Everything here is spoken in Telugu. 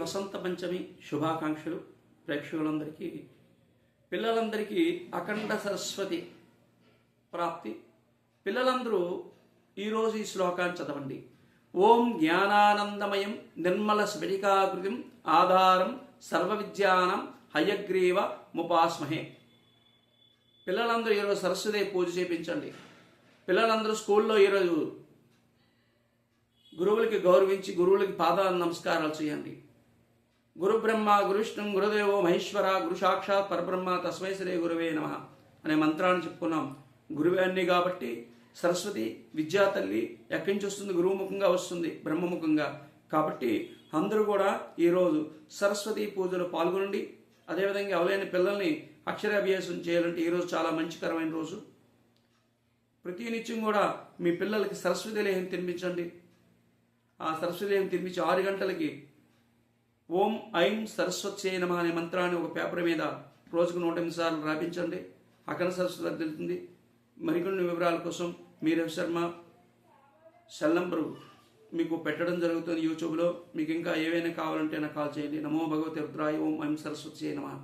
వసంత పంచమి శుభాకాంక్షలు ప్రేక్షకులందరికీ. పిల్లలందరికీ అఖండ సరస్వతి ప్రాప్తి. పిల్లలందరూ ఈరోజు ఈ శ్లోకాన్ని చదవండి. ఓం జ్ఞానానందమయం నిర్మల స్ఫటికాకృతిం ఆధారం సర్వ విద్యానం హయగ్రీవ ముపాస్మహే. పిల్లలందరూ ఈరోజు సరస్వతి పూజ చేయించండి. పిల్లలందరూ స్కూల్లో ఈరోజు గురువులకి గౌరవించి గురువులకి పాదాల నమస్కారాలు చేయండి. గురు బ్రహ్మ గురు విష్ణు గురుదేవో మహేశ్వర గురు సాక్షాత్ పరబ్రహ్మ తస్మై శ్రీ గురువే నమః అనే మంత్రాన్ని చెప్పుకున్నాం. గురువే అన్ని కాబట్టి సరస్వతి విద్యా తల్లి ఎక్కడి నుంచి వస్తుంది? గురువుముఖంగా వస్తుంది, బ్రహ్మముఖంగా. కాబట్టి అందరూ కూడా ఈరోజు సరస్వతి పూజలో పాల్గొనండి. అదేవిధంగా అవలేని పిల్లల్ని అక్షరాభ్యాసం చేయాలంటే ఈరోజు చాలా మంచికరమైన రోజు. ప్రతినిత్యం కూడా మీ పిల్లలకి సరస్వతి లేహం తినిపించండి. ఆ సరస్వతి లేహం తినిపించి 6 గంటలకి ఓం ఐం సరస్వత్యై నమః అనే మంత్రాన్ని ఒక పేపర్ మీద రోజుకు 108 సార్లు రాపించండి. అఖండ సరస్వతి తెలుస్తుంది. మరికొన్ని వివరాల కోసం మీ రవి శర్మ సెల్ నంబరు మీకు పెట్టడం జరుగుతుంది యూట్యూబ్లో. మీకు ఇంకా ఏవైనా కావాలంటే నాకు కాల్ చేయండి. నమో భగవతే రుద్రాయ ఓం ఐం సరస్వత్యై నమః.